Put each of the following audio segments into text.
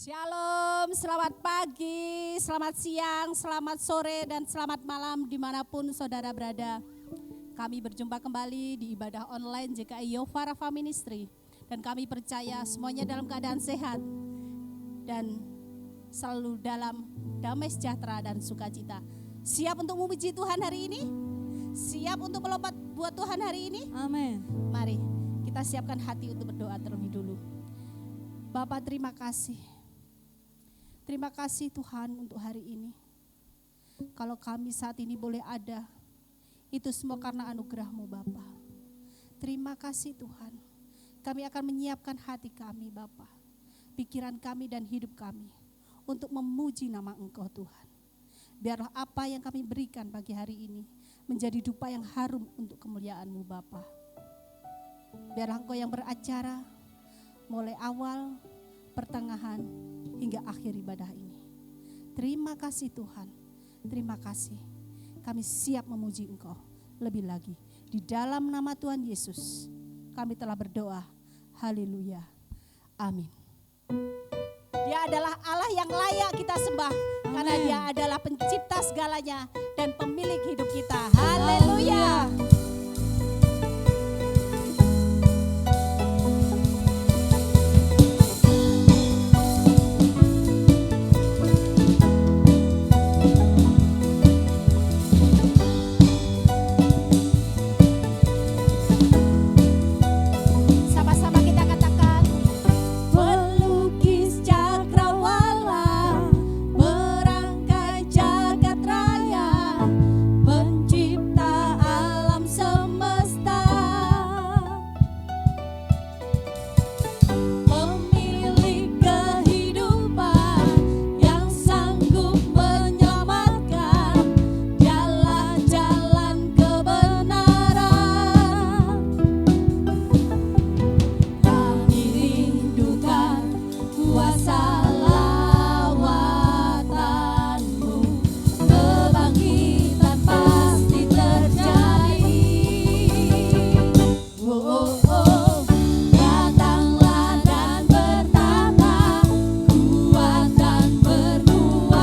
Shalom, selamat pagi, selamat siang, selamat sore, dan selamat malam dimanapun saudara berada. Kami berjumpa kembali di ibadah online JKI Yova Rafa Ministry. Dan kami percaya semuanya dalam keadaan sehat dan selalu dalam damai sejahtera dan sukacita. Siap untuk memuji Tuhan hari ini? Siap untuk melompat buat Tuhan hari ini? Amin. Mari kita siapkan hati untuk berdoa terlebih dulu. Bapak, terima kasih. Terima kasih Tuhan untuk hari ini. Kalau kami saat ini boleh ada, itu semua karena anugerah-Mu Bapa. Terima kasih Tuhan. Kami akan menyiapkan hati kami Bapa, pikiran kami dan hidup kami untuk memuji nama Engkau Tuhan. Biarlah apa yang kami berikan pagi hari ini menjadi dupa yang harum untuk kemuliaan-Mu Bapa. Biarlah Engkau yang beracara mulai awal, pertengahan, hingga akhir ibadah ini. Terima kasih Tuhan, terima kasih. Kami siap memuji Engkau lebih lagi. Di dalam nama Tuhan Yesus, kami telah berdoa. Haleluya. Amin. Dia adalah Allah yang layak kita sembah. Amin. Karena Dia adalah pencipta segalanya dan pemilik hidup kita. Haleluya. Kuat dan berkuasa.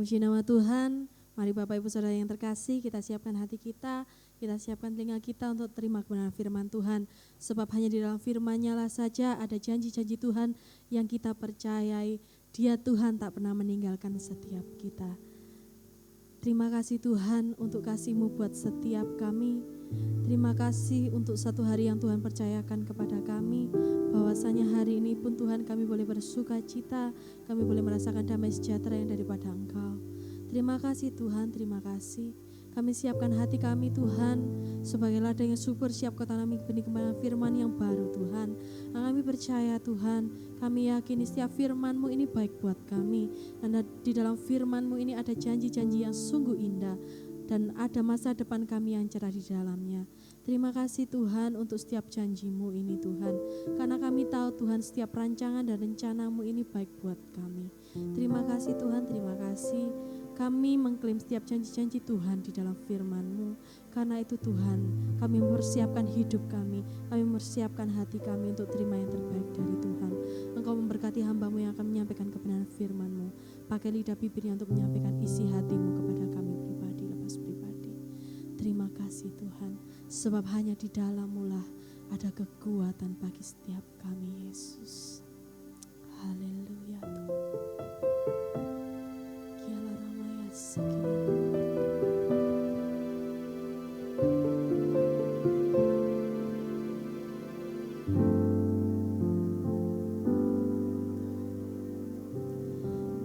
Puji nama Tuhan. Mari Bapak Ibu Saudara yang terkasih, kita siapkan hati kita siapkan telinga kita untuk terima kebenaran firman Tuhan. Sebab hanya di dalam firman-Nya lah saja ada janji-janji Tuhan yang kita percayai. Dia Tuhan tak pernah meninggalkan setiap kita. Terima kasih Tuhan untuk kasih-Mu buat setiap kami. Terima kasih untuk satu hari yang Tuhan percayakan kepada kami, bahwasanya hari ini pun Tuhan kami boleh bersuka cita, kami boleh merasakan damai sejahtera yang daripada Engkau. Terima kasih Tuhan, terima kasih. Kami siapkan hati kami Tuhan, sebagai ladang yang subur siap Kau tanami benih kebenaran firman yang baru Tuhan. Kami percaya Tuhan, kami yakini setiap firman-Mu ini baik buat kami. Karena di dalam firman-Mu ini ada janji-janji yang sungguh indah, dan ada masa depan kami yang cerah di dalamnya. Terima kasih Tuhan untuk setiap janji-Mu ini Tuhan. Karena kami tahu Tuhan setiap rancangan dan rencana-Mu ini baik buat kami. Terima kasih Tuhan, terima kasih. Kami mengklaim setiap janji-janji Tuhan di dalam firman-Mu. Karena itu Tuhan, kami mempersiapkan hidup kami mempersiapkan hati kami untuk terima yang terbaik dari Tuhan. Engkau memberkati hamba-Mu yang akan menyampaikan kebenaran firman-Mu. Pakai lidah bibirnya untuk menyampaikan isi hati-Mu kepada kami pribadi, lepas pribadi. Terima kasih Tuhan, sebab hanya di dalam-Mu lah ada kekuatan bagi setiap kami Yesus. Haleluya Tuhan.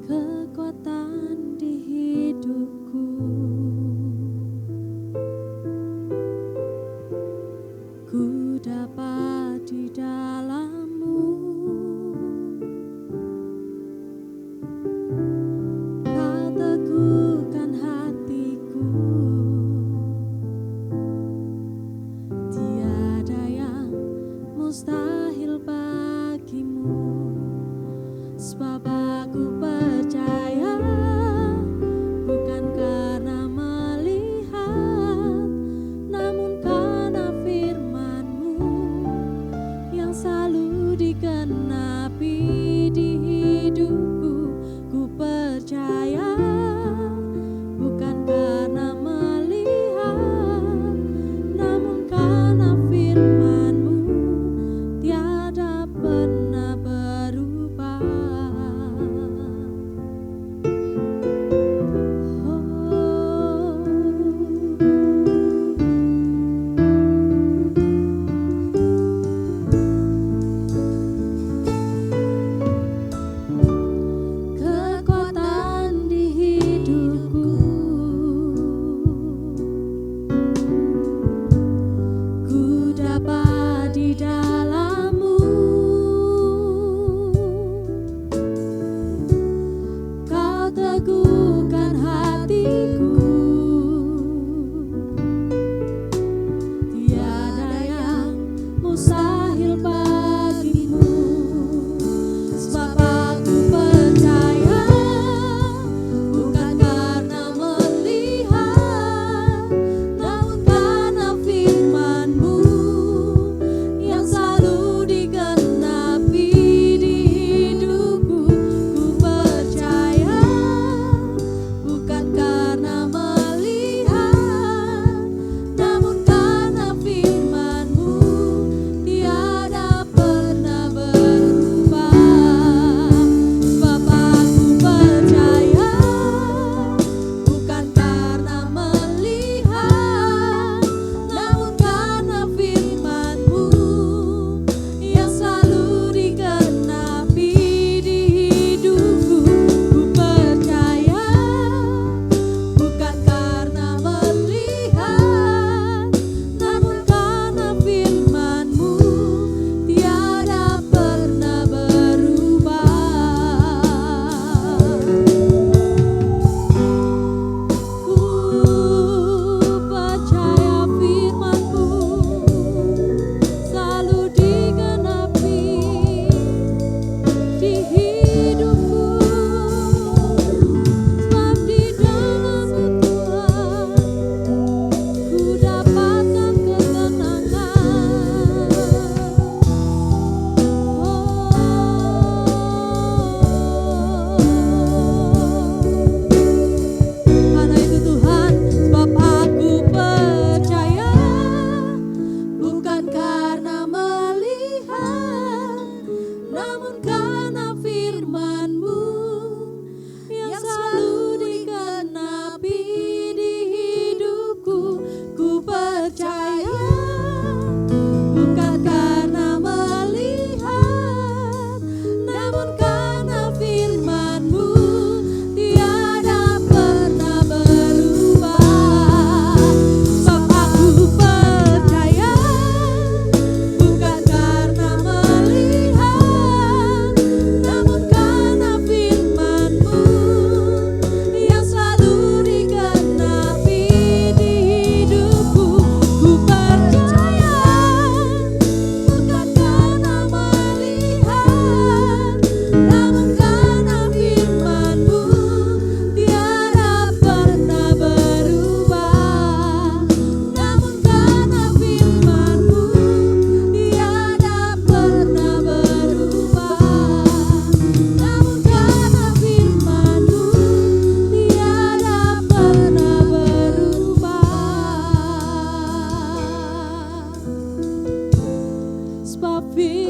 Kekuatan di hidupku, ku dapat di dalam-Mu. Kau teguhkan hatiku, tiada yang mustahil bagimu. Sebab aku percaya, bukan karena melihat, namun karena firman-Mu yang selalu digenapi di hidupku. Ku percaya, bukan karena melihat, namun karena firman-Mu tiada pernah berubah.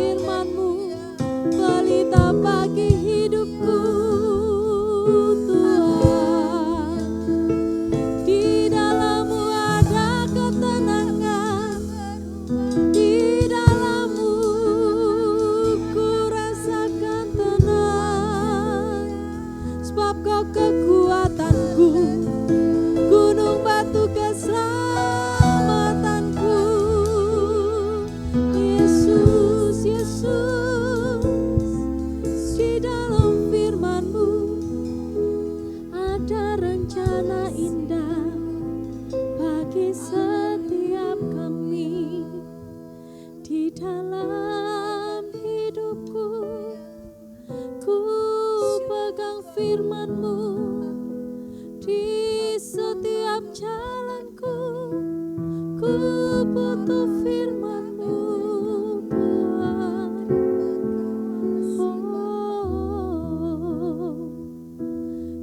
firman-Mu, pelita bagi hidupku Tuhan. Di dalam-Mu ada ketenangan, di dalam-Mu ku rasakan tenang, sebab Kau kekuatanku, gunung batu keselamatanku. Yesus, Yesus, di dalam firman-Mu ada rencana indah bagi setiap kami. Di dalam hidupku ku pegang firman-Mu, di setiap jalanku ku butuh firman-Mu Tuhan.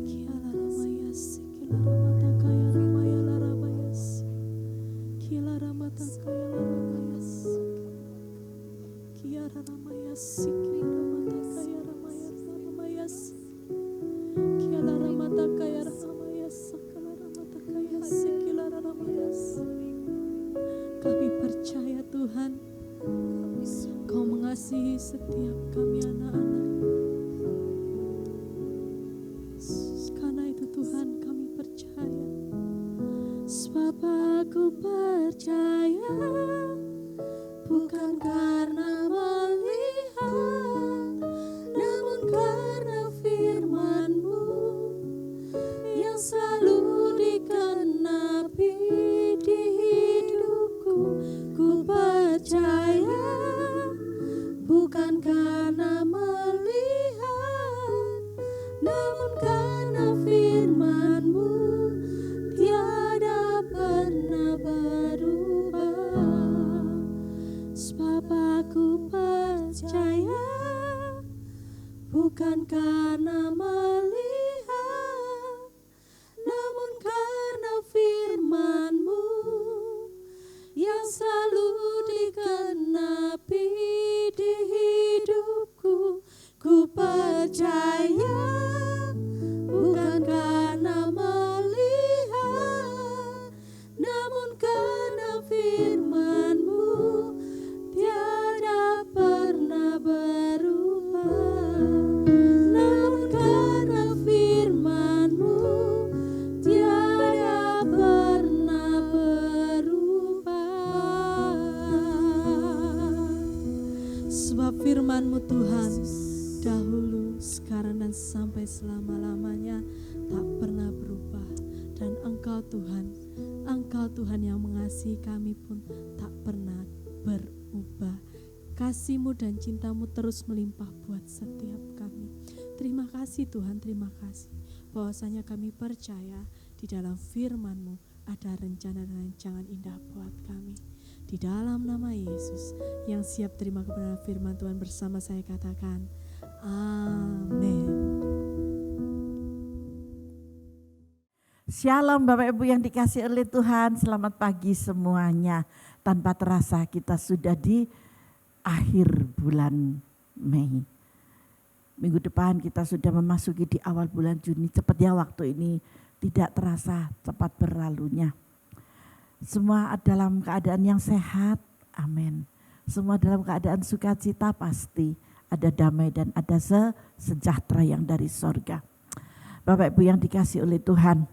Kiala ramayas, kila ramata kaya ramaya larabayas, kila ramata kaya larabayas, kiara ramayas, kila ramata kaya ramaya larabayas, kiala ramata kaya ramayas, kila ramata kaya kila ramayas. Kami percaya Tuhan, Kau mengasihi setiap kami anak-anak. Karena itu Tuhan kami percaya, sebab aku percaya bukan karena melihat, namun karena firman-Mu yang selalu dikenapi di hidupku. Ku percaya bukan karena melihat, namun karena firman-Mu tiada pernah berubah. Sebab aku percaya bukan karena melihat, namun karena firman-Mu yang selalu dikenapi di hidupku. Ku percaya bukan karena melihat, namun karena firman-Mu tiada pernah berubah. Namun karena firman-Mu tiada pernah berubah. Sebab firman-Mu Tuhan dahulu, sekarang dan sampai selama-lamanya tak pernah berubah. Dan Engkau Tuhan yang mengasihi kami pun tak pernah berubah. Kasih-Mu dan cinta-Mu terus melimpah buat setiap kami. Terima kasih Tuhan, terima kasih bahwasanya kami percaya di dalam firman-Mu ada rencana dan rancangan indah buat kami. Di dalam nama Yesus yang siap terima kebenaran firman Tuhan bersama saya katakan amin. Shalom Bapak Ibu yang dikasihi oleh Tuhan, selamat pagi semuanya. Tanpa terasa kita sudah di akhir bulan Mei. Minggu depan kita sudah memasuki di awal bulan Juni. Cepat ya waktu ini, tidak terasa cepat berlalunya. Semua dalam keadaan yang sehat, amin. Semua dalam keadaan sukacita pasti. Ada damai dan ada sejahtera yang dari sorga. Bapak Ibu yang dikasihi oleh Tuhan,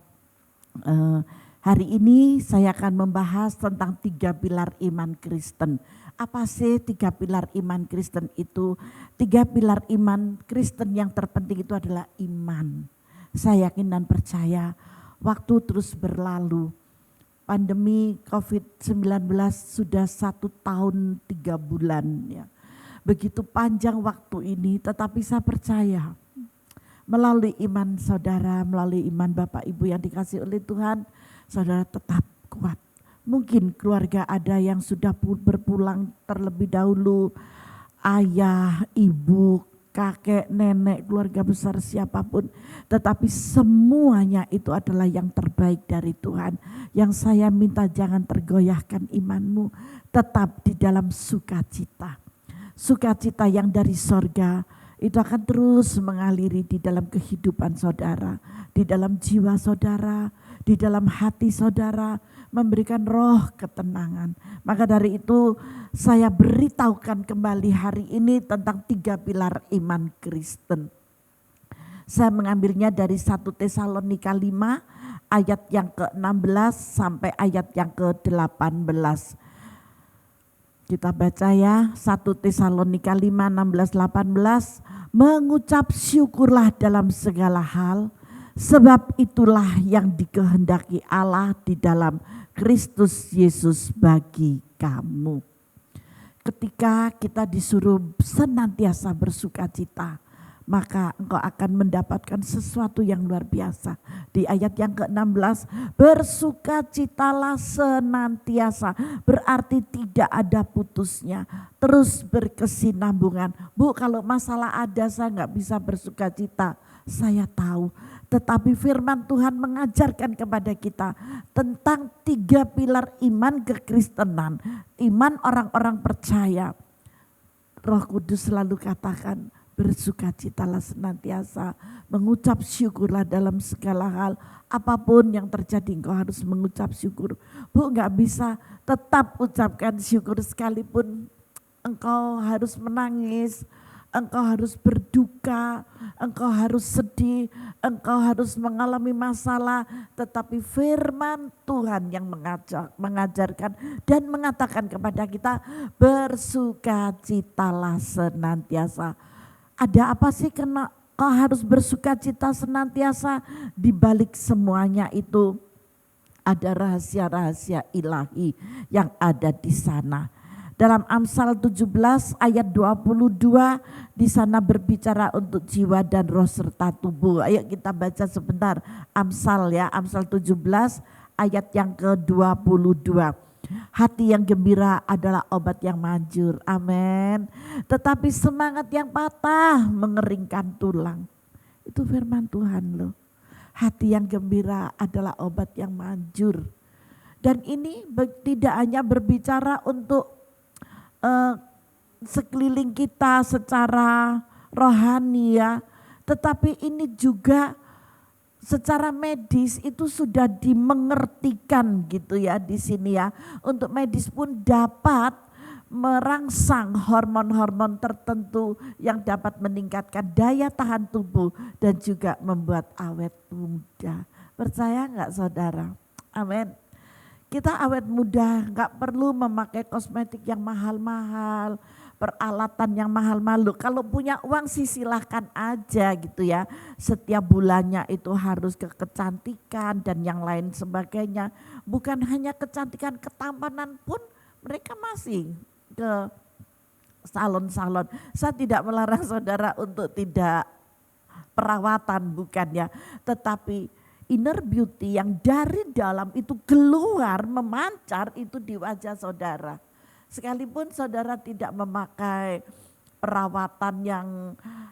hari ini saya akan membahas tentang 3 pilar iman Kristen. Apa sih 3 pilar iman Kristen itu? 3 pilar iman Kristen yang terpenting itu adalah iman. Saya yakin dan percaya waktu terus berlalu. Pandemi COVID-19 sudah 1 tahun 3 bulan ya. Begitu panjang waktu ini, tetapi saya percaya melalui iman saudara, melalui iman Bapak Ibu yang dikasihi oleh Tuhan, saudara tetap kuat. Mungkin keluarga ada yang sudah berpulang terlebih dahulu, ayah, ibu, kakek, nenek, keluarga besar siapapun. Tetapi semuanya itu adalah yang terbaik dari Tuhan. Yang saya minta jangan tergoyahkan imanmu, tetap di dalam sukacita. sukacita yang dari sorga itu akan terus mengaliri di dalam kehidupan saudara, di dalam jiwa saudara, di dalam hati saudara, memberikan roh ketenangan. Maka dari itu saya beritahukan kembali hari ini tentang 3 pilar iman Kristen. Saya mengambilnya dari 1 Tesalonika 5 ayat yang ke-16 sampai ayat yang ke-18. Kita baca ya, 1 Tesalonika 5, 16, 18. Mengucap syukurlah dalam segala hal, sebab itulah yang dikehendaki Allah di dalam Kristus Yesus bagi kamu. Ketika kita disuruh senantiasa bersukacita, maka engkau akan mendapatkan sesuatu yang luar biasa. Di ayat yang ke-16, bersukacitalah senantiasa, berarti tidak ada putusnya, terus berkesinambungan. Bu, kalau masalah ada saya nggak bisa bersukacita, saya tahu. Tetapi firman Tuhan mengajarkan kepada kita tentang 3 pilar iman kekristenan, iman orang-orang percaya. Roh Kudus selalu katakan, bersukacitalah senantiasa, mengucap syukurlah dalam segala hal. Apapun yang terjadi engkau harus mengucap syukur. Bu, gak bisa tetap ucapkan syukur sekalipun engkau harus menangis, engkau harus berduka, engkau harus sedih, engkau harus mengalami masalah. Tetapi firman Tuhan yang mengajarkan dan mengatakan kepada kita, bersukacitalah senantiasa. Ada apa sih kena kau harus bersukacita senantiasa? Di balik semuanya itu ada rahasia-rahasia ilahi yang ada di sana. Dalam Amsal 17 ayat 22 di sana berbicara untuk jiwa dan roh serta tubuh. Ayo kita baca sebentar Amsal ya, Amsal 17 ayat yang ke-22. Hati yang gembira adalah obat yang manjur, amin. Tetapi semangat yang patah mengeringkan tulang. Itu firman Tuhan loh. Hati yang gembira adalah obat yang manjur. Dan ini tidak hanya berbicara untuk sekeliling kita secara rohani ya. Tetapi ini juga secara medis itu sudah dimengertikan gitu ya di sini ya. Untuk medis pun dapat merangsang hormon-hormon tertentu yang dapat meningkatkan daya tahan tubuh dan juga membuat awet muda. Percaya enggak saudara? Amin. Kita awet muda, enggak perlu memakai kosmetik yang mahal-mahal, peralatan yang mahal-mahal. Kalau punya uang sih silahkan aja gitu ya. Setiap bulannya itu harus ke kecantikan dan yang lain sebagainya. Bukan hanya kecantikan, ketampanan pun mereka masih ke salon-salon. Saya tidak melarang saudara untuk tidak perawatan, bukan ya. Tetapi inner beauty yang dari dalam itu keluar memancar itu di wajah saudara. Sekalipun saudara tidak memakai perawatan yang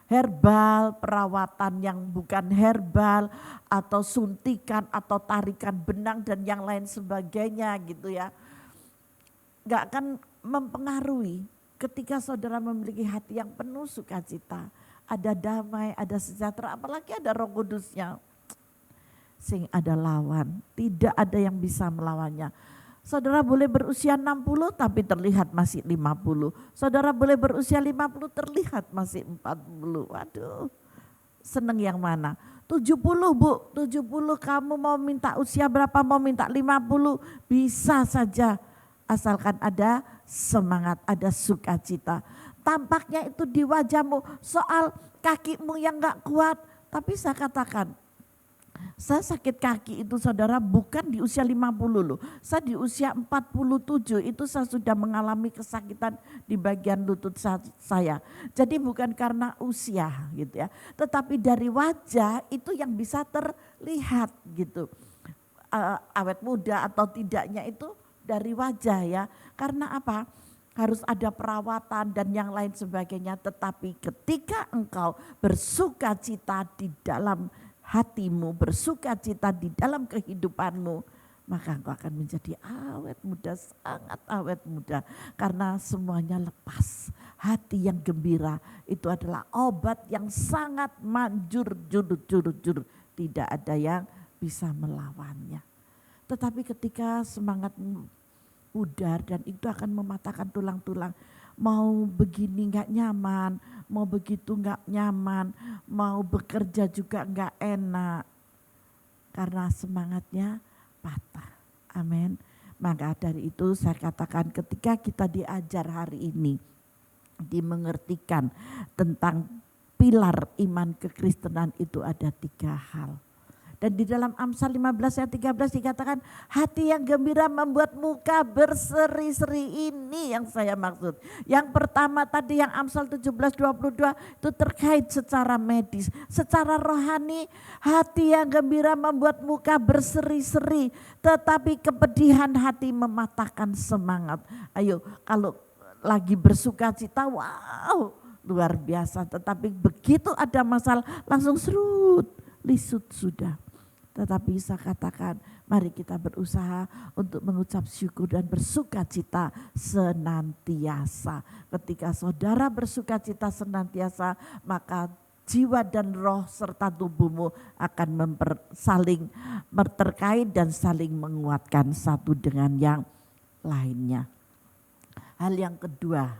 herbal, perawatan yang bukan herbal, atau suntikan atau tarikan benang dan yang lain sebagainya gitu ya. Gak akan mempengaruhi ketika saudara memiliki hati yang penuh sukacita. Ada damai, ada sejahtera, apalagi ada Roh Kudusnya. Sing ada lawan, tidak ada yang bisa melawannya. Saudara boleh berusia 60 tapi terlihat masih 50. Saudara boleh berusia 50 terlihat masih 40. Waduh, seneng yang mana? 70 Bu, 70 kamu mau minta usia berapa, mau minta 50 bisa saja. Asalkan ada semangat, ada sukacita. Tampaknya itu di wajahmu, soal kakimu yang gak kuat. Tapi saya katakan, saya sakit kaki itu saudara bukan di usia 50 loh. Saya di usia 47 itu saya sudah mengalami kesakitan di bagian lutut saya. Jadi bukan karena usia gitu ya. Tetapi dari wajah itu yang bisa terlihat gitu. Awet muda atau tidaknya itu dari wajah ya. Karena apa? Harus ada perawatan dan yang lain sebagainya. Tetapi ketika engkau bersukacita di dalam hatimu, bersukacita di dalam kehidupanmu, maka engkau akan menjadi awet muda, sangat awet muda. Karena semuanya lepas. Hati yang gembira itu adalah obat yang sangat manjur, jur. Tidak ada yang bisa melawannya. Tetapi ketika semangat pudar dan itu akan mematahkan tulang-tulang. Mau begini gak nyaman, mau begitu gak nyaman, mau bekerja juga gak enak. Karena semangatnya patah. Amin. Maka dari itu saya katakan ketika kita diajar hari ini, dimengertikan tentang pilar iman kekristenan itu ada 3 hal. Dan di dalam Amsal 15 ayat 13 dikatakan hati yang gembira membuat muka berseri-seri, ini yang saya maksud. Yang pertama tadi yang Amsal 17:22 itu terkait secara medis. Secara rohani hati yang gembira membuat muka berseri-seri, tetapi kepedihan hati mematahkan semangat. Ayo kalau lagi bersuka cita, wow luar biasa. Tetapi begitu ada masalah langsung serut, lisut sudah. Tetapi saya katakan mari kita berusaha untuk mengucap syukur dan bersuka cita senantiasa. Ketika saudara bersuka cita senantiasa, maka jiwa dan roh serta tubuhmu akan saling terkait dan saling menguatkan satu dengan yang lainnya. Hal yang kedua,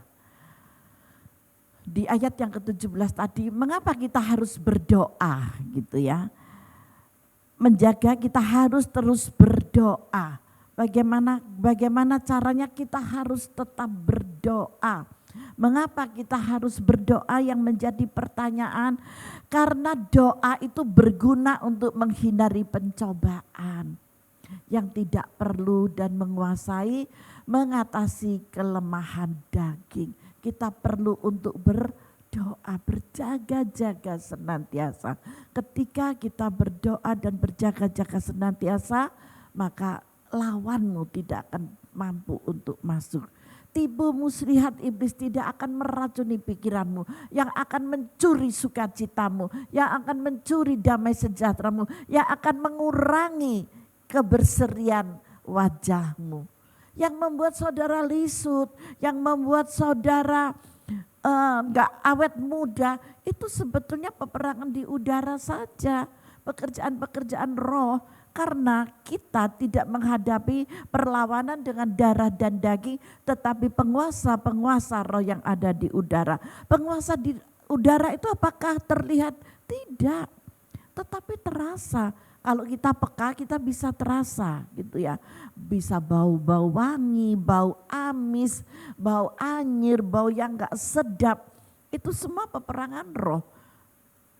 di ayat yang ke-17 tadi, mengapa kita harus berdoa gitu ya. Menjaga kita harus terus berdoa. Bagaimana caranya kita harus tetap berdoa. Mengapa kita harus berdoa yang menjadi pertanyaan? Karena doa itu berguna untuk menghindari pencobaan yang tidak perlu dan mengatasi kelemahan daging. Kita perlu untuk berdoa, berjaga-jaga senantiasa. Ketika kita berdoa dan berjaga-jaga senantiasa, maka lawanmu tidak akan mampu untuk masuk. Tipu muslihat iblis tidak akan meracuni pikiranmu, yang akan mencuri sukacitamu, yang akan mencuri damai sejahteramu, yang akan mengurangi keberserian wajahmu. Yang membuat saudara lisut, yang membuat saudara gak awet muda, itu sebetulnya peperangan di udara saja, pekerjaan-pekerjaan roh, karena kita tidak menghadapi perlawanan dengan darah dan daging, tetapi penguasa-penguasa roh yang ada di udara. Penguasa di udara itu apakah terlihat? Tidak, tetapi terasa. Kalau kita peka kita bisa terasa gitu ya. Bisa bau-bau wangi, bau amis, bau anyir, bau yang gak sedap. Itu semua peperangan roh.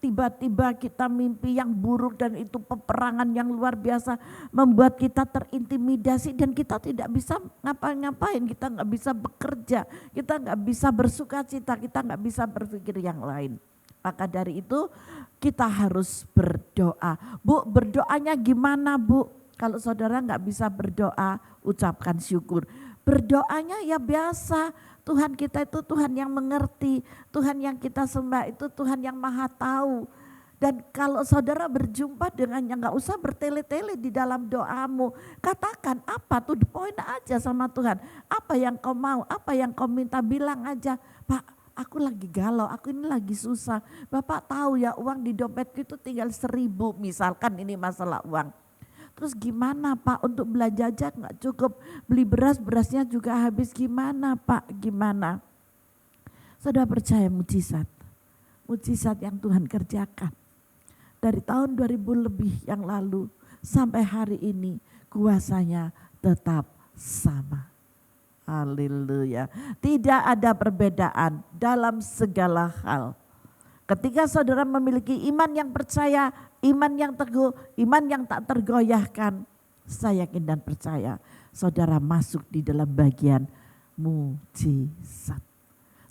Tiba-tiba kita mimpi yang buruk dan itu peperangan yang luar biasa. Membuat kita terintimidasi dan kita tidak bisa ngapain-ngapain. Kita gak bisa bekerja, kita gak bisa bersuka cita, kita gak bisa berpikir yang lain. Maka dari itu kita harus berdoa. Bu, berdoanya gimana Bu? Kalau saudara gak bisa berdoa, ucapkan syukur. Berdoanya ya biasa, Tuhan kita itu Tuhan yang mengerti. Tuhan yang kita sembah itu Tuhan yang maha tahu. Dan kalau saudara berjumpa dengannya gak usah bertele-tele di dalam doamu. Katakan apa tuh, poin aja sama Tuhan. Apa yang kau mau, apa yang kau minta, bilang aja. Pak, aku lagi galau, aku ini lagi susah. Bapak tahu ya uang di dompetku itu tinggal 1.000, misalkan ini masalah uang. Terus gimana Pak, untuk belanja aja gak cukup, beli beras, berasnya juga habis, gimana Pak, gimana? Saudara percaya mujizat yang Tuhan kerjakan. Dari tahun 2000 lebih yang lalu sampai hari ini kuasanya tetap sama. Haleluya. Tidak ada perbedaan dalam segala hal. Ketika saudara memiliki iman yang percaya, iman yang teguh, iman yang tak tergoyahkan, saya yakin dan percaya saudara masuk di dalam bagian mujizat.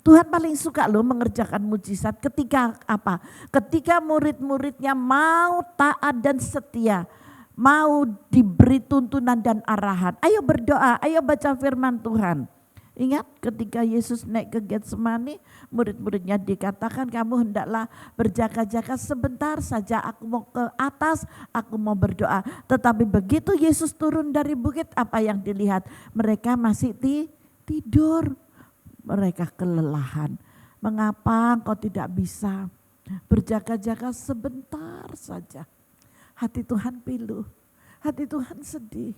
Tuhan paling suka loh mengerjakan mujizat ketika apa? Ketika murid-muridnya mau taat dan setia, mau diberi tuntunan dan arahan. Ayo berdoa, ayo baca firman Tuhan. Ingat ketika Yesus naik ke Getsemani, murid-muridnya dikatakan kamu hendaklah berjaga-jaga sebentar saja, aku mau ke atas, aku mau berdoa. Tetapi begitu Yesus turun dari bukit, apa yang dilihat? Mereka masih tidur, mereka kelelahan. Mengapa engkau tidak bisa berjaga-jaga sebentar saja? Hati Tuhan pilu, hati Tuhan sedih.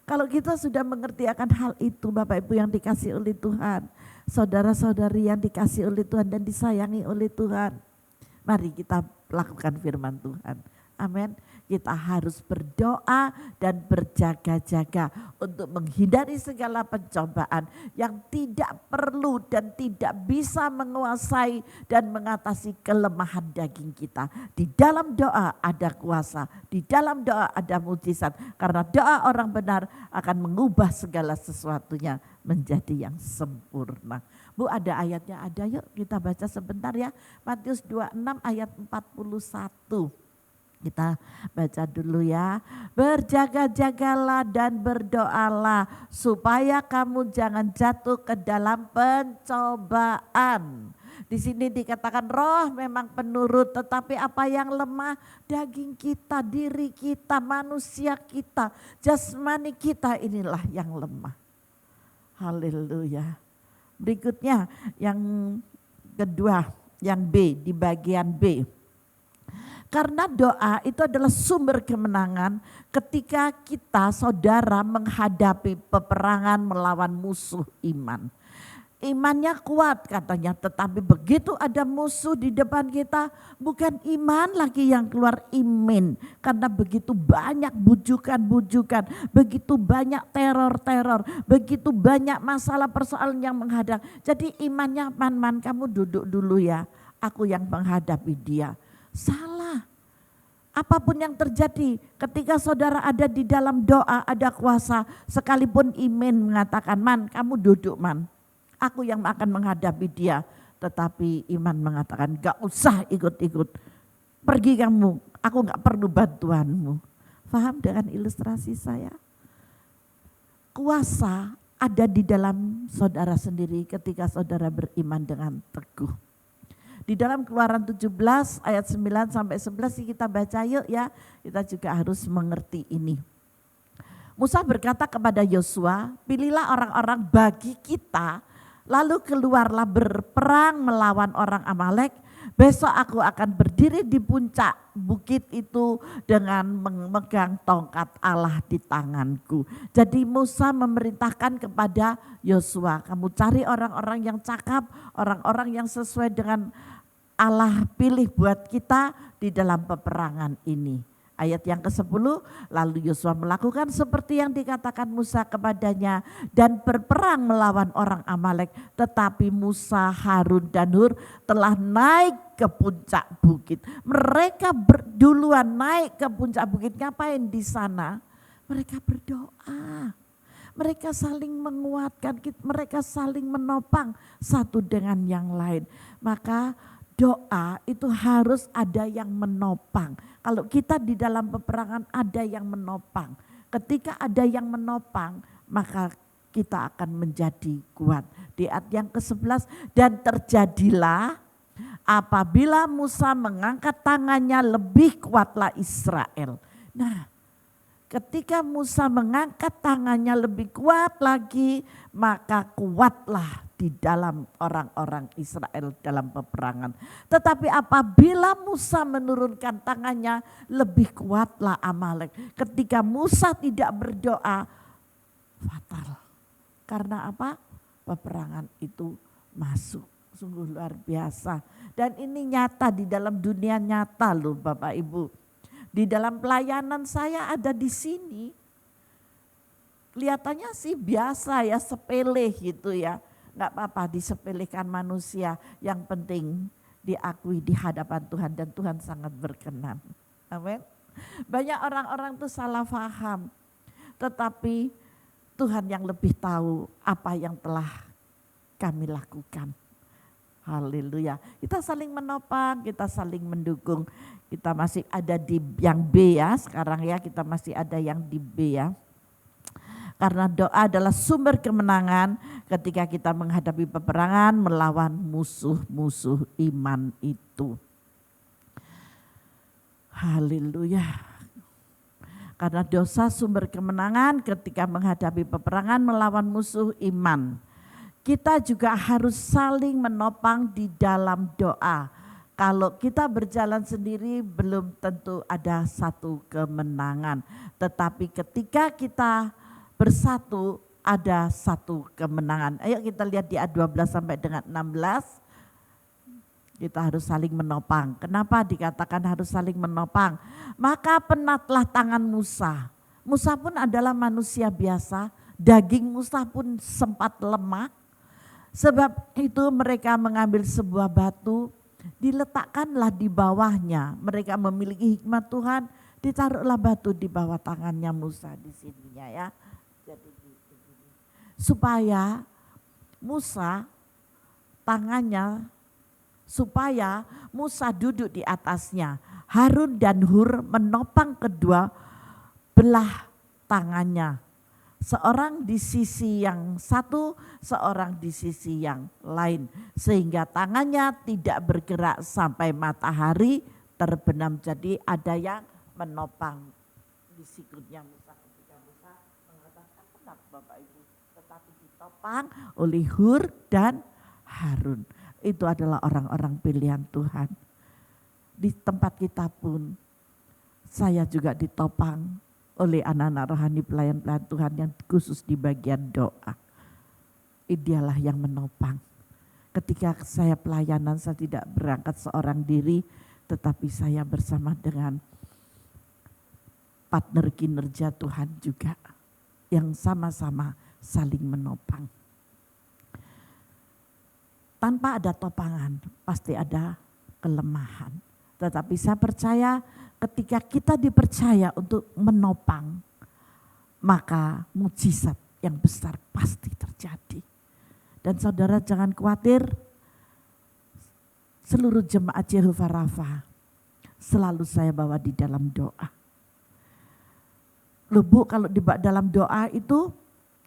Kalau kita sudah mengerti akan hal itu, Bapak Ibu yang dikasihi oleh Tuhan, saudara-saudari yang dikasihi oleh Tuhan dan disayangi oleh Tuhan, mari kita lakukan firman Tuhan. Amin. Kita harus berdoa dan berjaga-jaga untuk menghindari segala pencobaan yang tidak perlu dan tidak bisa menguasai dan mengatasi kelemahan daging kita. Di dalam doa ada kuasa, di dalam doa ada mujizat. Karena doa orang benar akan mengubah segala sesuatunya menjadi yang sempurna. Bu, ada ayatnya, ada, yuk kita baca sebentar ya. Matius 26 ayat 41. Kita baca dulu ya. Berjaga-jagalah dan berdoalah supaya kamu jangan jatuh ke dalam pencobaan. Di sini dikatakan roh memang penurut, tetapi apa yang lemah? Daging kita, diri kita, manusia kita, jasmani kita, inilah yang lemah. Haleluya. Berikutnya yang kedua, yang B, di bagian B. Karena doa itu adalah sumber kemenangan ketika kita saudara menghadapi peperangan melawan musuh iman. Imannya kuat katanya, tetapi begitu ada musuh di depan kita, bukan iman lagi yang keluar, iman. Karena begitu banyak bujukan-bujukan, begitu banyak teror-teror, begitu banyak masalah persoalan yang menghadang. Jadi imannya, man kamu duduk dulu ya, aku yang menghadapi dia. Salah. Apapun yang terjadi ketika saudara ada di dalam doa, ada kuasa, sekalipun iman mengatakan, man kamu duduk man, aku yang akan menghadapi dia. Tetapi iman mengatakan gak usah ikut-ikut, pergi kamu, aku gak perlu bantuanmu. Paham dengan ilustrasi saya? Kuasa ada di dalam saudara sendiri ketika saudara beriman dengan teguh. Di dalam Keluaran 17 ayat 9 sampai 11 kita baca yuk ya. Kita juga harus mengerti ini. Musa berkata kepada Yosua, pilihlah orang-orang bagi kita, lalu keluarlah berperang melawan orang Amalek. Besok aku akan berdiri di puncak bukit itu dengan memegang tongkat Allah di tanganku. Jadi Musa memerintahkan kepada Yosua, kamu cari orang-orang yang cakap, orang-orang yang sesuai dengan Allah pilih buat kita di dalam peperangan ini. Ayat yang ke-10, lalu Yosua melakukan seperti yang dikatakan Musa kepadanya dan berperang melawan orang Amalek. Tetapi Musa, Harun dan Hur telah naik ke puncak bukit. Mereka duluan naik ke puncak bukit, ngapain di sana? Mereka berdoa. Mereka saling menguatkan, mereka saling menopang satu dengan yang lain. Maka doa itu harus ada yang menopang. Kalau kita di dalam peperangan ada yang menopang. Ketika ada yang menopang, maka kita akan menjadi kuat. Di ayat yang ke-11, dan terjadilah apabila Musa mengangkat tangannya lebih kuatlah Israel. Nah, ketika Musa mengangkat tangannya lebih kuat lagi, maka kuatlah di dalam orang-orang Israel dalam peperangan. Tetapi apabila Musa menurunkan tangannya, lebih kuatlah Amalek. Ketika Musa tidak berdoa, fatal. Karena apa? Peperangan itu masuk. Sungguh luar biasa. Dan ini nyata di dalam dunia nyata loh Bapak Ibu. Di dalam pelayanan saya ada di sini. Kelihatannya sih biasa ya, sepele gitu ya. Enggak apa-apa disepelekan manusia, yang penting diakui di hadapan Tuhan dan Tuhan sangat berkenan. Amin. Banyak orang-orang tuh salah paham. Tetapi Tuhan yang lebih tahu apa yang telah kami lakukan. Haleluya. Kita saling menopang, kita saling mendukung. Kita masih ada di yang B ya sekarang ya, kita masih ada yang di B ya. Karena doa adalah sumber kemenangan ketika kita menghadapi peperangan melawan musuh-musuh iman itu. Haleluya. Karena dosa sumber kemenangan ketika menghadapi peperangan melawan musuh iman. Kita juga harus saling menopang di dalam doa. Kalau kita berjalan sendiri belum tentu ada satu kemenangan. Tetapi ketika kita bersatu ada satu kemenangan. Ayo kita lihat di ayat 12 sampai dengan 16. Kita harus saling menopang. Kenapa dikatakan harus saling menopang? Maka penatlah tangan Musa. Musa pun adalah manusia biasa. Daging Musa pun sempat lemah. Sebab itu mereka mengambil sebuah batu. Diletakkanlah di bawahnya. Mereka memiliki hikmat Tuhan. Ditaruhlah batu di bawah tangannya Musa di sininya ya. Jadi supaya Musa tangannya supaya Musa duduk di atasnya. Harun dan Hur menopang kedua belah tangannya. Seorang di sisi yang satu, seorang di sisi yang lain. Sehingga tangannya tidak bergerak sampai matahari terbenam. Jadi ada yang menopang di sikutnya Musa ketika Musa mengatakan benar Bapak Ibu. Tetapi ditopang oleh Hur dan Harun. Itu adalah orang-orang pilihan Tuhan. Di tempat kita pun saya juga ditopang oleh anak-anak rohani pelayan-pelayan Tuhan yang khusus di bagian doa. Dialah yang menopang. Ketika saya pelayanan saya tidak berangkat seorang diri tetapi saya bersama dengan partner kinerja Tuhan juga yang sama-sama saling menopang. Tanpa ada topangan pasti ada kelemahan. Tetapi saya percaya ketika kita dipercaya untuk menopang, maka mukjizat yang besar pasti terjadi. Dan saudara jangan khawatir, seluruh jemaat Jehovah Rafa selalu saya bawa di dalam doa. Loh Bu, kalau di dalam doa itu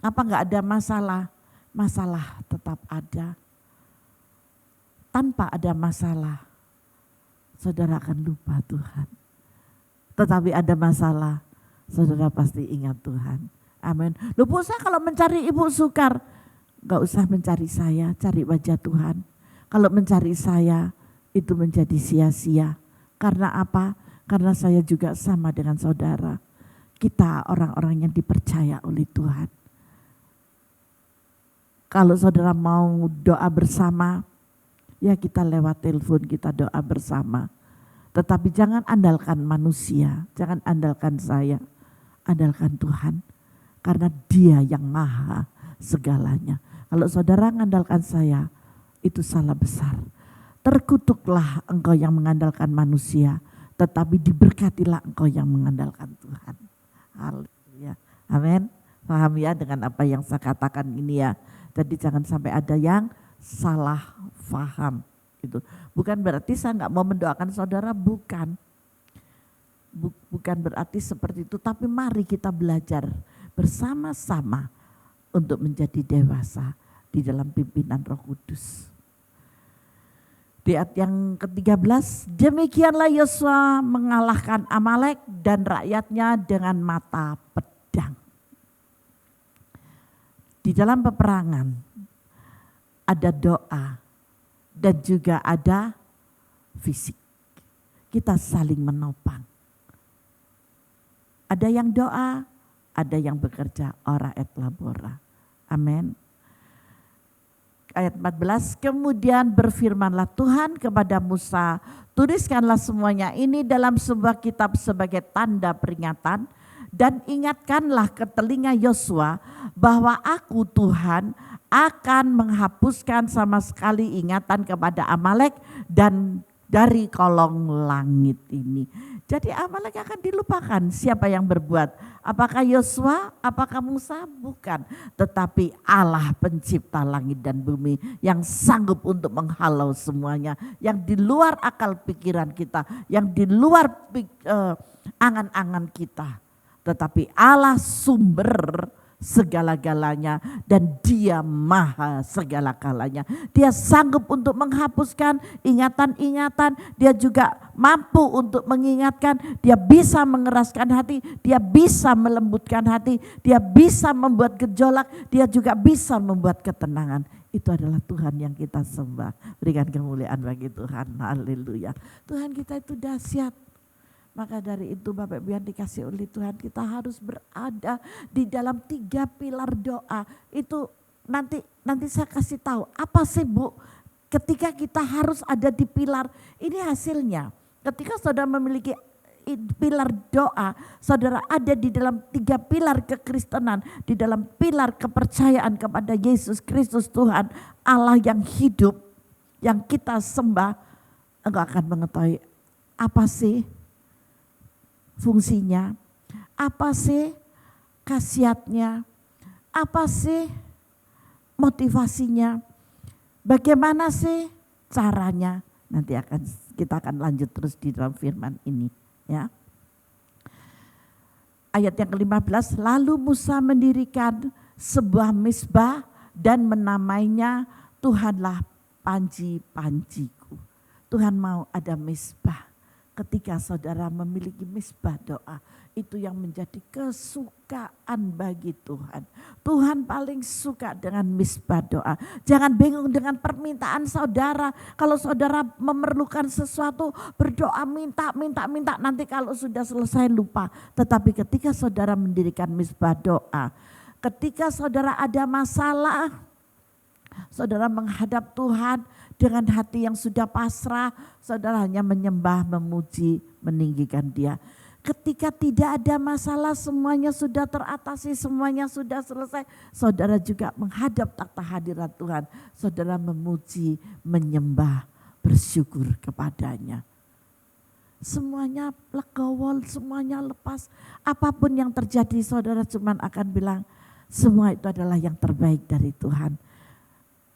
apa enggak ada masalah? Masalah tetap ada. Tanpa ada masalah, saudara akan lupa Tuhan. Tetapi ada masalah, saudara pasti ingat Tuhan. Amin. Loh Bu, saya kalau mencari Ibu Sukar, gak usah mencari saya, cari wajah Tuhan. Kalau mencari saya, itu menjadi sia-sia. Karena apa? Karena saya juga sama dengan saudara. Kita orang-orang yang dipercaya oleh Tuhan. Kalau saudara mau doa bersama, ya kita lewat telepon, kita doa bersama. Tetapi jangan andalkan manusia, jangan andalkan saya, andalkan Tuhan. Karena Dia yang maha segalanya. Kalau saudara mengandalkan saya, itu salah besar. Terkutuklah engkau yang mengandalkan manusia, tetapi diberkatilah engkau yang mengandalkan Tuhan. Haleluya. Amin. Paham ya dengan apa yang saya katakan ini ya. Jadi jangan sampai ada yang salah faham. Itu bukan berarti saya nggak mau mendoakan saudara, bukan. Bukan berarti seperti itu, tapi mari kita belajar bersama-sama untuk menjadi dewasa di dalam pimpinan Roh Kudus. Di ayat yang ke-13, demikianlah Yosua mengalahkan Amalek dan rakyatnya dengan mata pedang. Di dalam peperangan ada doa dan juga ada fisik. Kita saling menopang. Ada yang doa, ada yang bekerja, ora et labora. Amin. Ayat 14, kemudian berfirmanlah Tuhan kepada Musa, tuliskanlah semuanya ini dalam sebuah kitab sebagai tanda peringatan dan ingatkanlah ke telinga Yosua bahwa aku Tuhan akan menghapuskan sama sekali ingatan kepada Amalek dan dari kolong langit ini. Jadi Amalek akan dilupakan. Siapa yang berbuat? Apakah Yosua? Apakah Musa? Bukan. Tetapi Allah pencipta langit dan bumi yang sanggup untuk menghalau semuanya. Yang di luar akal pikiran kita. Yang di luar angan-angan kita. Tetapi Allah sumber segala-galanya dan Dia maha segala-galanya. Dia sanggup untuk menghapuskan ingatan-ingatan, Dia juga mampu untuk mengingatkan, Dia bisa mengeraskan hati, Dia bisa melembutkan hati, Dia bisa membuat gejolak, Dia juga bisa membuat ketenangan. Itu adalah Tuhan yang kita sembah. Berikan kemuliaan bagi Tuhan. Haleluya. Tuhan kita itu dahsyat. Maka dari itu Bapak Ibu yang dikasih oleh Tuhan, kita harus berada di dalam 3 pilar doa. Itu nanti saya kasih tahu apa sih Bu, ketika kita harus ada di pilar, ini hasilnya. Ketika saudara memiliki pilar doa, saudara ada di dalam 3 pilar kekristenan, di dalam pilar kepercayaan kepada Yesus Kristus Tuhan Allah yang hidup, yang kita sembah, engkau akan mengetahui apa sih fungsinya, apa sih khasiatnya, apa sih motivasinya, bagaimana sih caranya. Nanti kita akan lanjut terus di dalam firman ini. Ya. Ayat yang ke-15, lalu Musa mendirikan sebuah mezbah dan menamainya Tuhanlah panji-panjiku. Tuhan mau ada mezbah. Ketika saudara memiliki mezbah doa, itu yang menjadi kesukaan bagi Tuhan. Tuhan paling suka dengan mezbah doa. Jangan bingung dengan permintaan saudara. Kalau saudara memerlukan sesuatu, berdoa minta. Nanti kalau sudah selesai lupa. Tetapi ketika saudara mendirikan mezbah doa, ketika saudara ada masalah, saudara menghadap Tuhan dengan hati yang sudah pasrah, saudara hanya menyembah, memuji, meninggikan Dia. Ketika tidak ada masalah, semuanya sudah teratasi, semuanya sudah selesai, saudara juga menghadap takhta hadirat Tuhan. Saudara memuji, menyembah, bersyukur kepadanya. Semuanya legowo, semuanya lepas. Apapun yang terjadi, saudara cuma akan bilang, semua itu adalah yang terbaik dari Tuhan.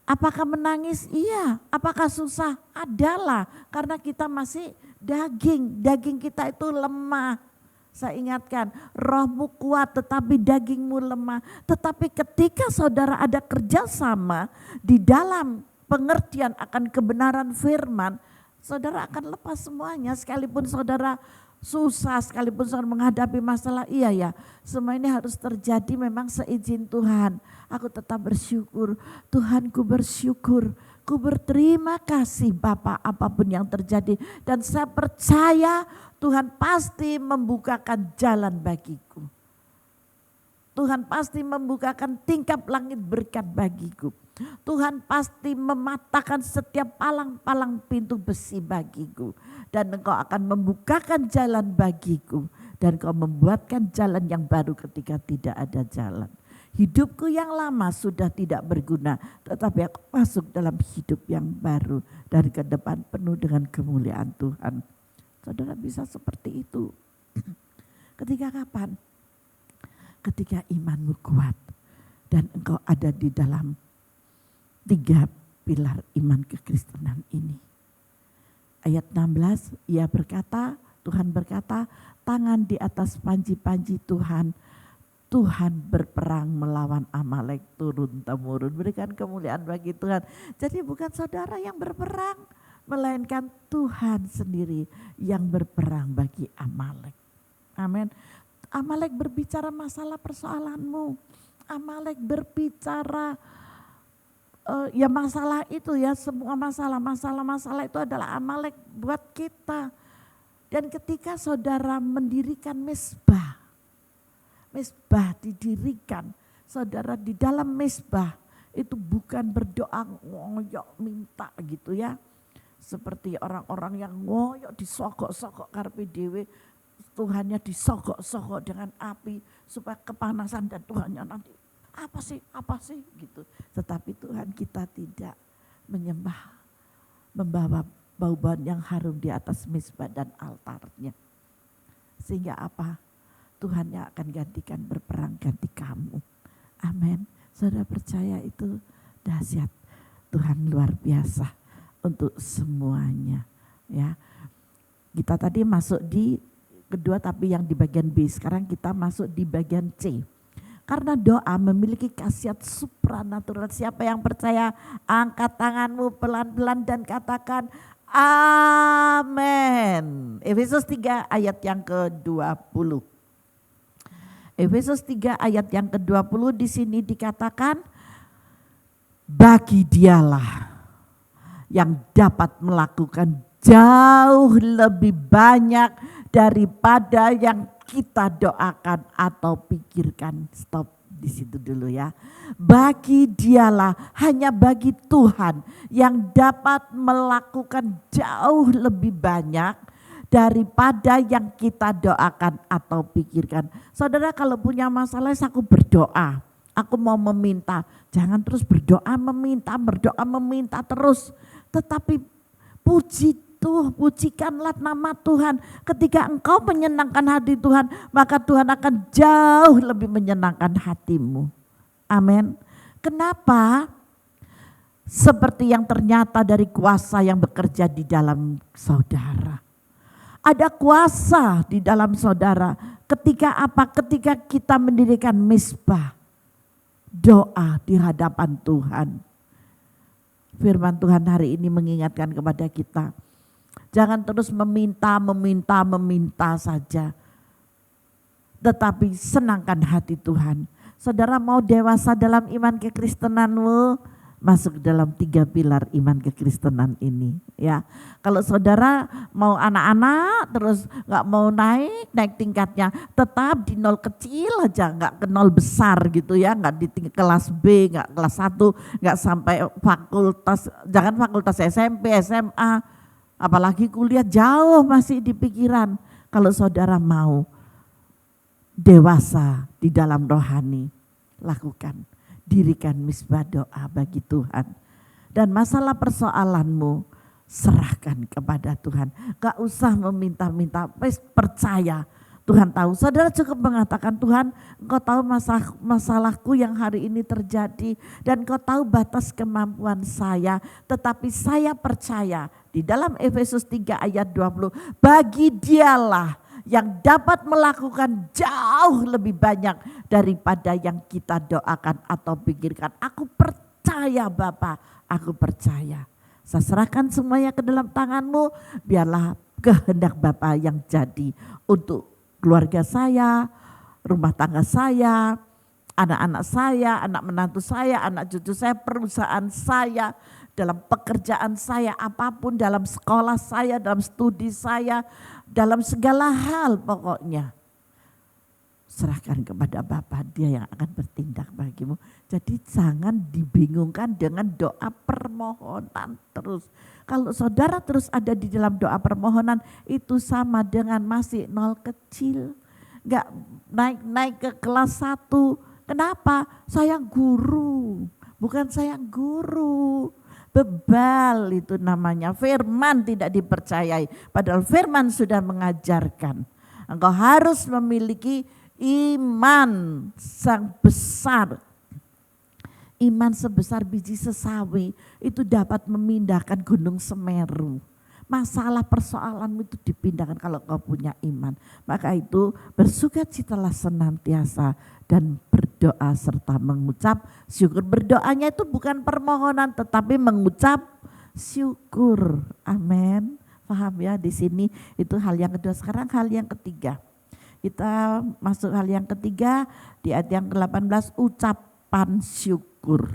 Apakah menangis? Iya. Apakah susah? Adalah. Karena kita masih daging. Daging kita itu lemah. Saya ingatkan, rohmu kuat tetapi dagingmu lemah. Tetapi ketika saudara ada kerjasama di dalam pengertian akan kebenaran firman, saudara akan lepas semuanya. Sekalipun saudara susah, sekalipun saudara menghadapi masalah, iya ya, semua ini harus terjadi memang seizin Tuhan. Aku tetap bersyukur, Tuhan ku bersyukur, ku berterima kasih Bapa apapun yang terjadi. Dan saya percaya Tuhan pasti membukakan jalan bagiku. Tuhan pasti membukakan tingkap langit berkat bagiku. Tuhan pasti mematahkan setiap palang-palang pintu besi bagiku. Dan engkau akan membukakan jalan bagiku. Dan engkau membuatkan jalan yang baru ketika tidak ada jalan. Hidupku yang lama sudah tidak berguna, tetapi aku masuk dalam hidup yang baru dan ke depan penuh dengan kemuliaan Tuhan. Saudara bisa seperti itu. Ketika kapan? Ketika imanmu kuat dan engkau ada di dalam 3 pilar iman kekristenan ini. Ayat 16, Tuhan berkata, tangan di atas panji-panji Tuhan, Tuhan berperang melawan Amalek turun-temurun. Berikan kemuliaan bagi Tuhan. Jadi bukan saudara yang berperang, melainkan Tuhan sendiri yang berperang bagi Amalek. Amin. Amalek berbicara masalah persoalanmu. Amalek berbicara ya masalah itu ya, semua masalah itu adalah Amalek buat kita. Dan ketika saudara mendirikan mezbah didirikan, saudara di dalam mezbah itu bukan berdoa ngoyok minta gitu ya. Seperti orang-orang yang ngoyok disogok-sogok karepe dhewe, Tuhannya disogok-sogok dengan api supaya kepanasan dan Tuhannya nanti apa sih gitu. Tetapi Tuhan kita tidak menyembah, membawa bau-bauan yang harum di atas mezbah dan altarnya. Sehingga apa? Tuhan yang akan gantikan, berperang ganti kamu. Amin. Saudara percaya itu dahsyat. Tuhan luar biasa untuk semuanya. Ya, kita tadi masuk di kedua tapi yang di bagian B. Sekarang kita masuk di bagian C. Karena doa memiliki khasiat supranatural. Siapa yang percaya, angkat tanganmu pelan-pelan dan katakan amin. Efesus 3 ayat yang ke-20. Efesus 3 ayat yang ke-20 di sini dikatakan, bagi dialah yang dapat melakukan jauh lebih banyak daripada yang kita doakan atau pikirkan. Stop di situ dulu ya. Bagi dialah, hanya bagi Tuhan yang dapat melakukan jauh lebih banyak daripada yang kita doakan atau pikirkan. Saudara, kalau punya masalah, aku berdoa, aku mau meminta. Jangan terus berdoa meminta terus. Tetapi pujikanlah nama Tuhan. Ketika engkau menyenangkan hati Tuhan, maka Tuhan akan jauh lebih menyenangkan hatimu. Amin. Kenapa? Seperti yang ternyata dari kuasa yang bekerja di dalam saudara. Ada kuasa di dalam saudara. Ketika apa? Ketika kita mendirikan mezbah, doa di hadapan Tuhan. Firman Tuhan hari ini mengingatkan kepada kita, jangan terus meminta saja, tetapi senangkan hati Tuhan. Saudara mau dewasa dalam iman kekristenanmu, masuk dalam 3 pilar iman kekristenan ini ya. Kalau saudara mau anak-anak terus gak mau naik tingkatnya, tetap di nol kecil aja, gak ke nol besar gitu ya, gak di kelas B, gak kelas 1, gak sampai fakultas, jangan fakultas SMP, SMA, apalagi kuliah, jauh masih di pikiran. Kalau saudara mau dewasa di dalam rohani, lakukan. Dirikan mezbah doa bagi Tuhan. Dan masalah persoalanmu serahkan kepada Tuhan. Gak usah meminta-minta, percaya Tuhan tahu. Saudara cukup mengatakan, Tuhan engkau tahu masalahku yang hari ini terjadi. Dan engkau tahu batas kemampuan saya. Tetapi saya percaya di dalam Efesus 3 ayat 20. Bagi dialah yang dapat melakukan jauh lebih banyak daripada yang kita doakan atau pikirkan. Aku percaya Bapa, aku percaya. Saya serahkan semuanya ke dalam tanganmu, biarlah kehendak Bapa yang jadi untuk keluarga saya, rumah tangga saya, anak-anak saya, anak menantu saya, anak cucu saya, perusahaan saya, dalam pekerjaan saya, apapun, dalam sekolah saya, dalam studi saya, dalam segala hal pokoknya. Serahkan kepada Bapa, dia yang akan bertindak bagimu. Jadi jangan dibingungkan dengan doa permohonan terus. Kalau saudara terus ada di dalam doa permohonan, itu sama dengan masih nol kecil. Gak naik ke kelas 1. Kenapa? Saya guru, bukan saya guru. Bebal itu namanya, firman tidak dipercayai. Padahal firman sudah mengajarkan. Engkau harus memiliki iman yang besar. Iman sebesar biji sesawi itu dapat memindahkan gunung Semeru. Masalah persoalanmu itu dipindahkan kalau kau punya iman. Maka itu bersukacitalah senantiasa dan berdoa serta mengucap syukur. Berdoanya itu bukan permohonan tetapi mengucap syukur. Amin. Paham ya, di sini itu hal yang kedua. Sekarang hal yang ketiga. Kita masuk hal yang ketiga di ayat yang ke-18, ucapan syukur.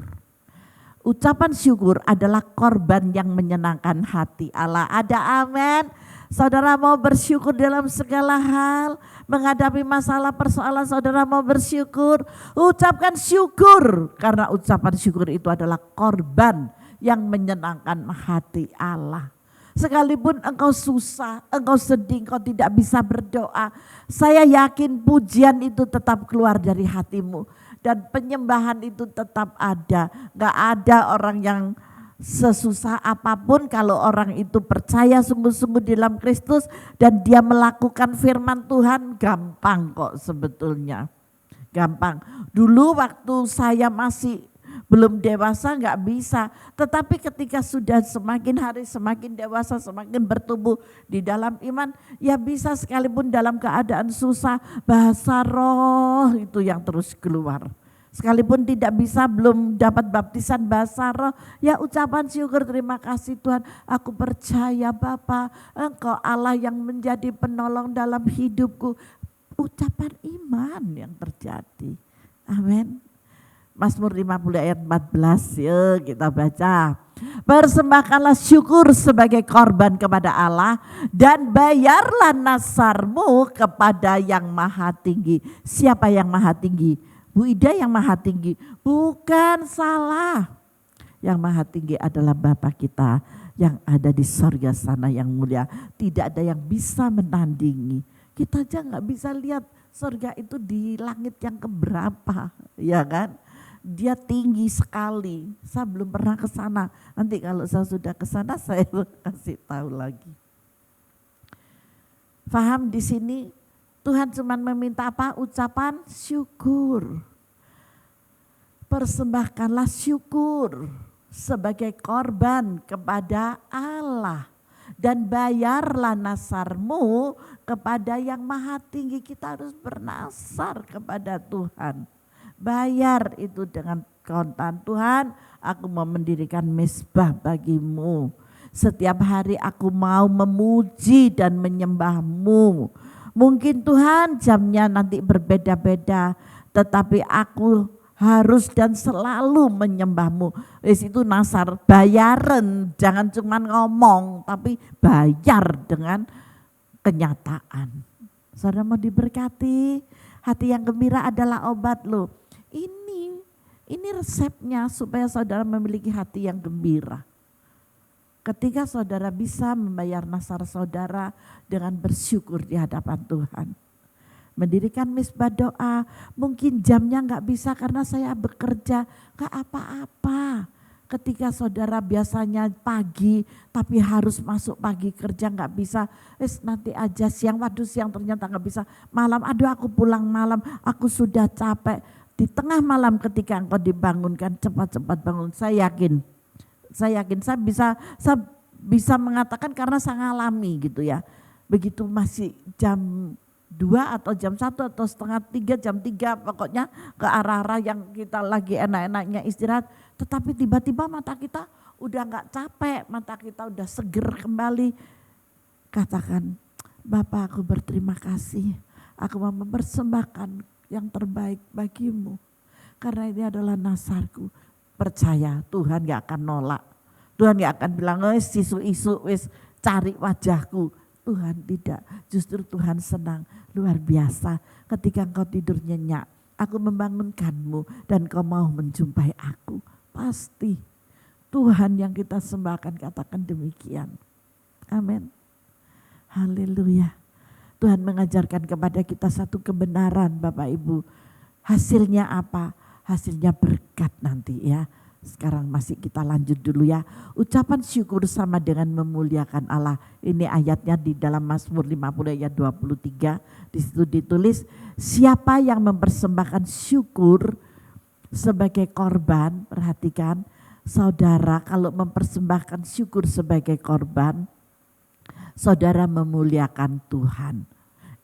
Ucapan syukur adalah korban yang menyenangkan hati Allah. Ada amin. Saudara mau bersyukur dalam segala hal, menghadapi masalah persoalan saudara mau bersyukur, ucapkan syukur. Karena ucapan syukur itu adalah korban yang menyenangkan hati Allah. Sekalipun engkau susah, engkau sedih, engkau tidak bisa berdoa, saya yakin pujian itu tetap keluar dari hatimu. Dan penyembahan itu tetap ada. Gak ada orang yang sesusah apapun kalau orang itu percaya sungguh-sungguh di dalam Kristus dan dia melakukan firman Tuhan, gampang kok sebetulnya. Gampang. Dulu waktu saya masih Belum dewasa nggak bisa. Tetapi ketika sudah semakin hari semakin dewasa, semakin bertumbuh di dalam iman, ya bisa sekalipun dalam keadaan susah, bahasa roh itu yang terus keluar. Sekalipun tidak bisa, belum dapat baptisan bahasa roh, ya ucapan syukur, terima kasih Tuhan, aku percaya Bapa, Engkau Allah yang menjadi penolong dalam hidupku. Ucapan iman yang terjadi. Amin. Mazmur 50 ayat 14, yuk kita baca. Persembahkanlah syukur sebagai korban kepada Allah dan bayarlah nasarmu kepada yang maha tinggi. Siapa yang maha tinggi? Bu Ida yang maha tinggi, bukan, salah. Yang maha tinggi adalah Bapa kita yang ada di sorga sana yang mulia. Tidak ada yang bisa menandingi. Kita aja nggak bisa lihat sorga itu di langit yang keberapa, ya kan? Dia tinggi sekali. Saya belum pernah ke sana. Nanti kalau saya sudah ke sana saya kasih tahu lagi. Paham di sini? Tuhan cuma meminta apa? Ucapan syukur. Persembahkanlah syukur sebagai korban kepada Allah. Dan bayarlah nasarmu kepada yang maha tinggi. Kita harus bernasar kepada Tuhan. Bayar itu dengan kontan. Tuhan, aku mau mendirikan mezbah bagimu. Setiap hari aku mau memuji dan menyembahmu. Mungkin Tuhan jamnya nanti berbeda-beda, tetapi aku harus dan selalu menyembahmu. Itu nasar, bayaran, jangan cuma ngomong, tapi bayar dengan kenyataan. Saudara mau diberkati, hati yang gembira adalah obat loh. Ini resepnya supaya saudara memiliki hati yang gembira. Ketika saudara bisa membayar nasar saudara dengan bersyukur di hadapan Tuhan. Mendirikan mezbah doa, mungkin jamnya nggak bisa karena saya bekerja, nggak apa-apa. Ketika saudara biasanya pagi tapi harus masuk pagi kerja nggak bisa, nanti aja siang, waduh siang ternyata nggak bisa. Malam, aduh aku pulang malam, aku sudah capek. Di tengah malam ketika engkau dibangunkan, cepat-cepat bangun, saya yakin saya bisa mengatakan karena saya ngalami gitu ya. Begitu masih jam 2 atau jam 1 atau setengah 3, jam 3 pokoknya ke arah-arah yang kita lagi enak-enaknya istirahat. Tetapi tiba-tiba mata kita udah gak capek, mata kita udah seger kembali. Katakan, Bapak aku berterima kasih, aku mau mempersembahkan yang terbaik bagimu. Karena ini adalah nasarku. Percaya Tuhan gak akan nolak. Tuhan gak akan bilang, isu-isu wis cari wajahku. Tuhan tidak, justru Tuhan senang, luar biasa. Ketika engkau tidur nyenyak, aku membangunkanmu dan kau mau menjumpai aku. Pasti Tuhan yang kita sembahkan, katakan demikian. Amin. Haleluya. Tuhan mengajarkan kepada kita satu kebenaran Bapak Ibu. Hasilnya apa? Hasilnya berkat nanti ya. Sekarang masih kita lanjut dulu ya. Ucapan syukur sama dengan memuliakan Allah. Ini ayatnya di dalam Mazmur 50 ayat 23. Di situ ditulis, siapa yang mempersembahkan syukur sebagai korban, perhatikan saudara, kalau mempersembahkan syukur sebagai korban, saudara memuliakan Tuhan.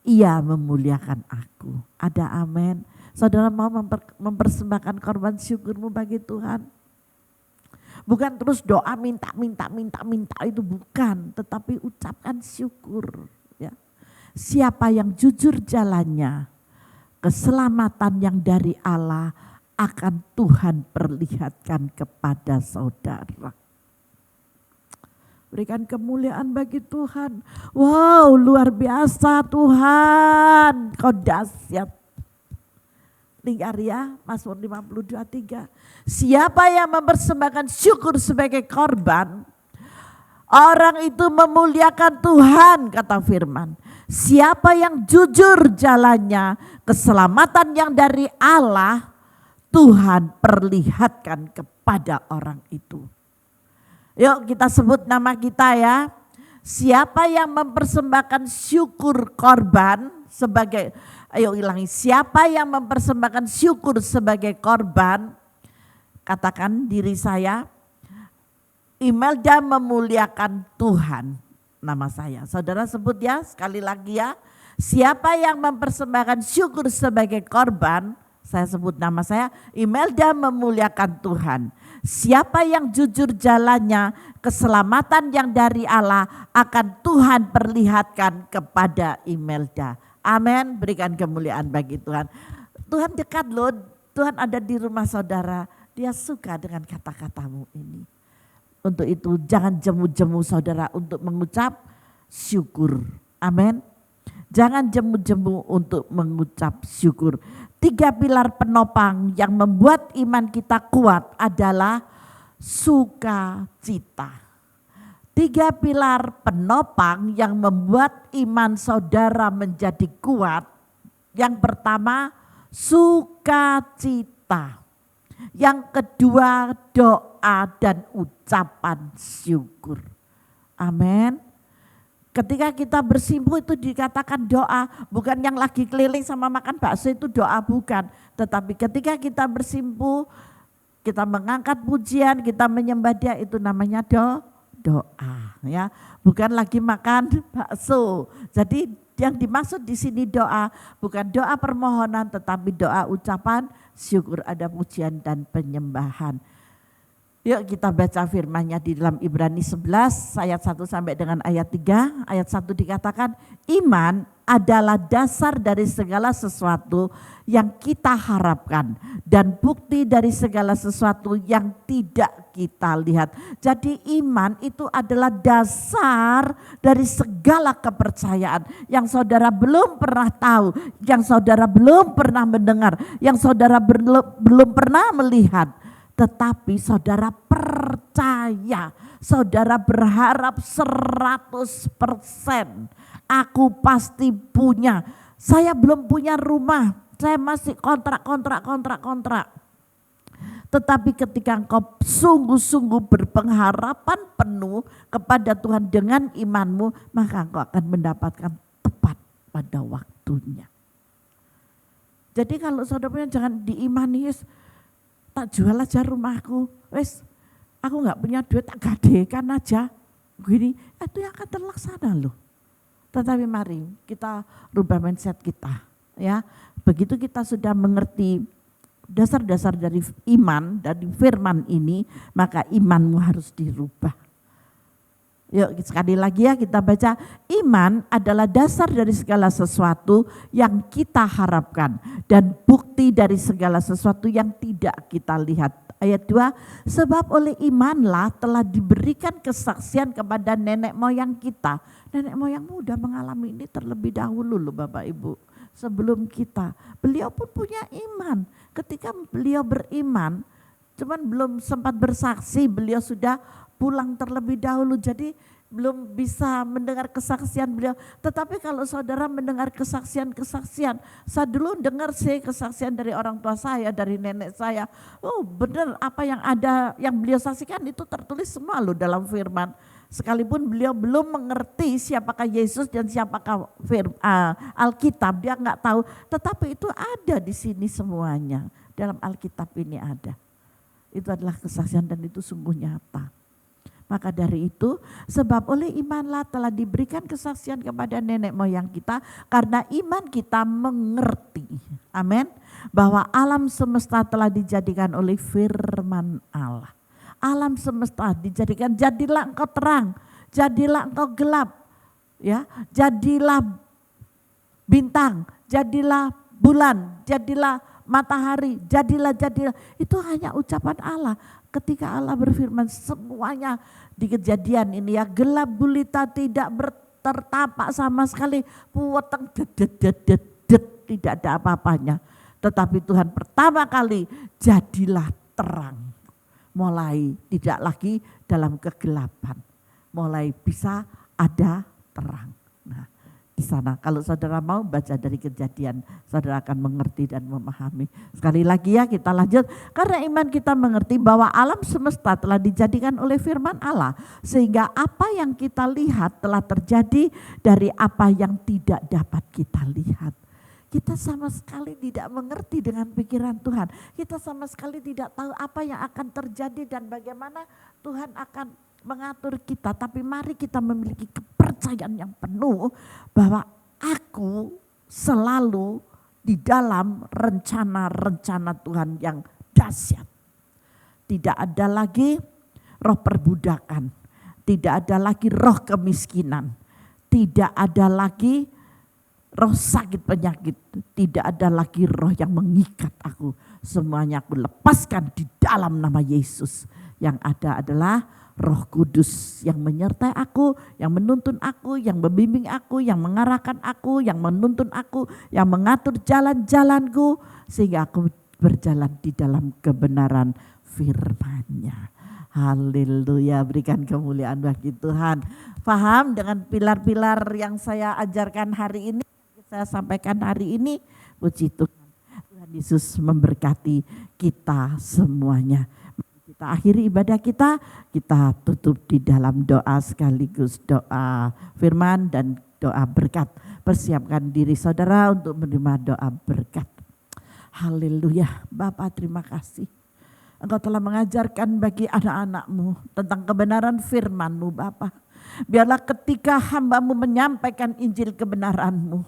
Ia memuliakan aku. Ada amin. Saudara mau mempersembahkan korban syukurmu bagi Tuhan. Bukan terus doa minta itu bukan. Tetapi ucapkan syukur. Ya. Siapa yang jujur jalannya, keselamatan yang dari Allah akan Tuhan perlihatkan kepada saudara. Berikan kemuliaan bagi Tuhan. Wow, luar biasa Tuhan. Kau dahsyat. Dengar ya, Mazmur 52:3. Siapa yang mempersembahkan syukur sebagai korban, orang itu memuliakan Tuhan, kata firman. Siapa yang jujur jalannya, keselamatan yang dari Allah, Tuhan perlihatkan kepada orang itu. Yuk kita sebut nama kita ya. Siapa yang mempersembahkan syukur korban sebagai, ayo ulangi. Siapa yang mempersembahkan syukur sebagai korban, katakan diri saya, Imelda memuliakan Tuhan, nama saya. Saudara sebut ya, sekali lagi ya. Siapa yang mempersembahkan syukur sebagai korban, saya sebut nama saya, Imelda memuliakan Tuhan. Siapa yang jujur jalannya, keselamatan yang dari Allah akan Tuhan perlihatkan kepada Imelda. Amin, berikan kemuliaan bagi Tuhan. Tuhan dekat loh, Tuhan ada di rumah saudara. Dia suka dengan kata-katamu ini. Untuk itu jangan jemu-jemu saudara untuk mengucap syukur. Amin. Jangan jemu-jemu untuk mengucap syukur. 3 pilar penopang yang membuat iman kita kuat adalah sukacita. 3 pilar penopang yang membuat iman saudara menjadi kuat. Yang pertama, sukacita. Yang kedua, doa dan ucapan syukur. Amin. Ketika kita bersimpuh itu dikatakan doa, bukan yang lagi keliling sama makan bakso itu doa, bukan. Tetapi ketika kita bersimpuh, kita mengangkat pujian, kita menyembah Dia, itu namanya doa, ya. Bukan lagi makan bakso. Jadi yang dimaksud di sini doa, bukan doa permohonan, tetapi doa ucapan syukur, ada pujian dan penyembahan. Yuk kita baca firman-Nya di dalam Ibrani 11 ayat 1 sampai dengan ayat 3. Ayat 1 dikatakan, iman adalah dasar dari segala sesuatu yang kita harapkan dan bukti dari segala sesuatu yang tidak kita lihat. Jadi iman itu adalah dasar dari segala kepercayaan yang saudara belum pernah tahu, yang saudara belum pernah mendengar, yang saudara belum pernah melihat. Tetapi saudara percaya, saudara berharap 100%. Aku pasti punya, saya belum punya rumah, saya masih kontrak. Tetapi ketika engkau sungguh-sungguh berpengharapan penuh kepada Tuhan dengan imanmu, maka engkau akan mendapatkan tepat pada waktunya. Jadi kalau saudara punya, jangan diimani, tak jual aja rumahku, wes aku nggak punya duit, tak gadekan aja, gini, itu yang akan terlaksana loh. Tetapi mari kita rubah mindset kita, ya. Begitu kita sudah mengerti dasar-dasar dari iman, dari firman ini, maka imanmu harus dirubah. Yuk sekali lagi ya kita baca, iman adalah dasar dari segala sesuatu yang kita harapkan dan bukti dari segala sesuatu yang tidak kita lihat. Ayat 2, sebab oleh imanlah telah diberikan kesaksian kepada nenek moyang kita. Nenek moyangmu udah mengalami ini terlebih dahulu loh Bapak Ibu. Sebelum kita, beliau pun punya iman. Ketika beliau beriman, cuman belum sempat bersaksi, beliau sudah pulang terlebih dahulu, jadi belum bisa mendengar kesaksian beliau. Tetapi kalau saudara mendengar kesaksian, saya dulu dengar sih kesaksian dari orang tua saya, dari nenek saya. Oh benar, apa yang ada, yang beliau saksikan itu tertulis semua loh dalam firman. Sekalipun beliau belum mengerti siapakah Yesus dan siapakah Alkitab, dia nggak tahu. Tetapi itu ada di sini semuanya, dalam Alkitab ini ada. Itu adalah kesaksian dan itu sungguh nyata. Maka dari itu, sebab oleh imanlah telah diberikan kesaksian kepada nenek moyang kita, karena iman kita mengerti, amin, bahwa alam semesta telah dijadikan oleh firman Allah. Alam semesta dijadikan, jadilah engkau terang, jadilah engkau gelap, ya, jadilah bintang, jadilah bulan, jadilah matahari, jadilah. Itu hanya ucapan Allah. Ketika Allah berfirman, semuanya di Kejadian ini ya, gelap gulita tidak tertapak sama sekali, puweteng tidak ada apa-apanya. Tetapi Tuhan pertama kali jadilah terang. Mulai tidak lagi dalam kegelapan, mulai bisa ada terang. Nah, di sana kalau saudara mau baca dari Kejadian, saudara akan mengerti dan memahami. Sekali lagi ya kita lanjut, karena iman kita mengerti bahwa alam semesta telah dijadikan oleh firman Allah, sehingga apa yang kita lihat telah terjadi dari apa yang tidak dapat kita lihat. Kita sama sekali tidak mengerti dengan pikiran Tuhan. Kita sama sekali tidak tahu apa yang akan terjadi dan bagaimana Tuhan akan mengatur kita. Tapi mari kita memiliki kepercayaan yang penuh bahwa aku selalu di dalam rencana-rencana Tuhan yang dahsyat. Tidak ada lagi roh perbudakan, tidak ada lagi roh kemiskinan, tidak ada lagi roh sakit penyakit, tidak ada lagi roh yang mengikat aku. Semuanya aku lepaskan di dalam nama Yesus. Yang ada adalah Roh Kudus yang menyertai aku, yang menuntun aku, yang membimbing aku, yang mengarahkan aku, yang menuntun aku, yang mengatur jalan-jalanku. Sehingga aku berjalan di dalam kebenaran firman-Nya. Haleluya, berikan kemuliaan bagi Tuhan. Paham dengan pilar-pilar yang saya ajarkan hari ini? Saya sampaikan hari ini, puji Tuhan. Tuhan Yesus memberkati kita semuanya. Kita akhiri ibadah kita tutup di dalam doa sekaligus doa firman dan doa berkat. Persiapkan diri saudara untuk menerima doa berkat. Haleluya, Bapa terima kasih. Engkau telah mengajarkan bagi anak-anak-Mu tentang kebenaran firman-Mu Bapa. Biarlah ketika hamba-Mu menyampaikan Injil kebenaran-Mu,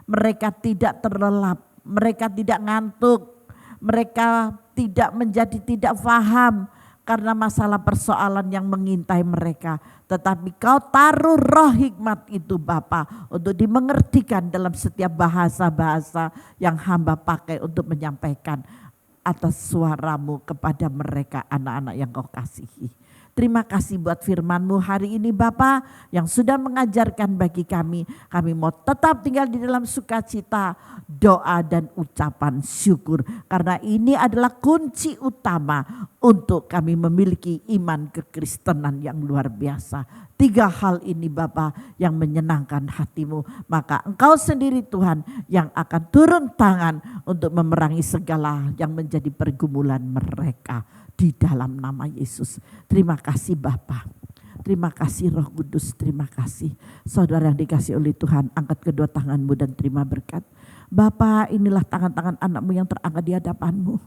mereka tidak terlelap, mereka tidak ngantuk, mereka tidak menjadi tidak paham karena masalah persoalan yang mengintai mereka. Tetapi Kau taruh roh hikmat itu Bapa untuk dimengertikan dalam setiap bahasa-bahasa yang hamba pakai untuk menyampaikan atas suara-Mu kepada mereka anak-anak yang Kau kasihi. Terima kasih buat firman-Mu hari ini Bapa yang sudah mengajarkan bagi kami. Kami mau tetap tinggal di dalam sukacita, doa dan ucapan syukur. Karena ini adalah kunci utama untuk kami memiliki iman kekristenan yang luar biasa. 3 hal ini Bapa yang menyenangkan hati-Mu. Maka Engkau sendiri Tuhan yang akan turun tangan untuk memerangi segala yang menjadi pergumulan mereka. Di dalam nama Yesus. Terima kasih Bapa. Terima kasih Roh Kudus. Terima kasih. Saudara yang dikasih oleh Tuhan, angkat kedua tangan-Mu dan terima berkat. Bapa, inilah tangan-tangan anak-Mu yang terangkat di hadapan-Mu.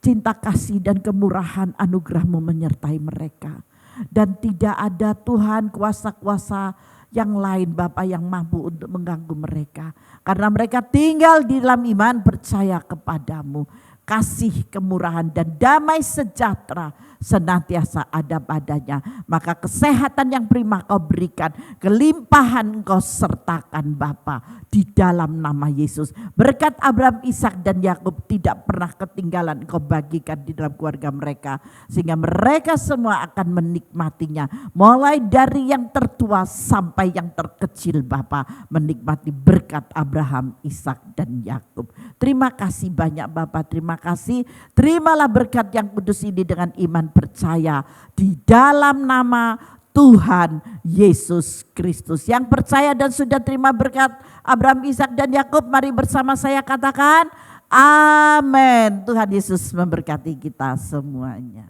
Cinta kasih dan kemurahan anugerah-Mu menyertai mereka. Dan tidak ada Tuhan kuasa-kuasa yang lain Bapa yang mampu untuk mengganggu mereka. Karena mereka tinggal di dalam iman percaya kepadamu. Kasih, kemurahan dan damai sejahtera senantiasa ada padanya. Maka kesehatan yang prima Kau berikan, kelimpahan Kau sertakan Bapa di dalam nama Yesus. Berkat Abraham, Ishak dan Yakub tidak pernah ketinggalan Kau bagikan di dalam keluarga mereka. Sehingga mereka semua akan menikmatinya. Mulai dari yang tertua sampai yang terkecil Bapa menikmati berkat Abraham, Ishak dan Yakub. Terima kasih banyak Bapa, terima kasih. Terimalah berkat yang kudus ini dengan iman percaya di dalam nama Tuhan Yesus Kristus. Yang percaya dan sudah terima berkat Abraham, Ishak dan Yakub, mari bersama saya katakan amin. Tuhan Yesus memberkati kita semuanya.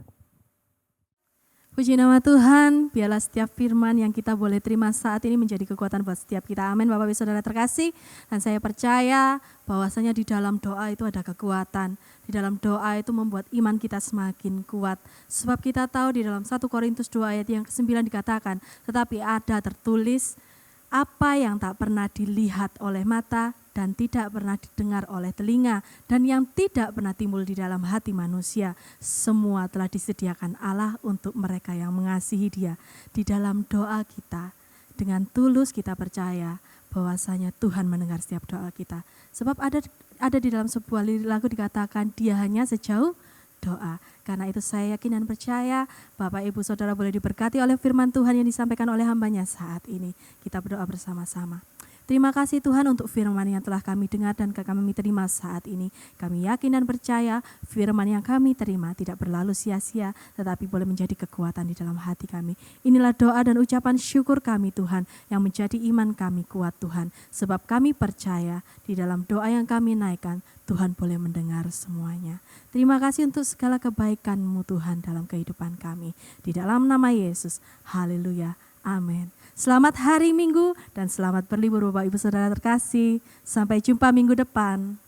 Puji nama Tuhan, biarlah setiap firman yang kita boleh terima saat ini menjadi kekuatan buat setiap kita. Amin Bapak Ibu Saudara terkasih. Dan saya percaya bahwasanya di dalam doa itu ada kekuatan. Di dalam doa itu membuat iman kita semakin kuat. Sebab kita tahu di dalam 1 Korintus 2 ayat yang ke-9 dikatakan, tetapi ada tertulis apa yang tak pernah dilihat oleh mata dan tidak pernah didengar oleh telinga dan yang tidak pernah timbul di dalam hati manusia, semua telah disediakan Allah untuk mereka yang mengasihi Dia. Di dalam doa kita dengan tulus kita percaya bahwasanya Tuhan mendengar setiap doa kita. Sebab ada di dalam sebuah lagu dikatakan Dia hanya sejauh doa. Karena itu saya yakin dan percaya Bapak Ibu Saudara boleh diberkati oleh firman Tuhan yang disampaikan oleh hambanya saat ini. Kita berdoa bersama-sama. Terima kasih Tuhan untuk firman yang telah kami dengar dan kami terima saat ini. Kami yakin dan percaya firman yang kami terima tidak berlalu sia-sia, tetapi boleh menjadi kekuatan di dalam hati kami. Inilah doa dan ucapan syukur kami Tuhan, yang menjadi iman kami kuat Tuhan. Sebab kami percaya di dalam doa yang kami naikkan, Tuhan boleh mendengar semuanya. Terima kasih untuk segala kebaikan-Mu Tuhan dalam kehidupan kami. Di dalam nama Yesus, haleluya, amin. Selamat hari Minggu dan selamat berlibur Bapak Ibu Saudara terkasih. Sampai jumpa minggu depan.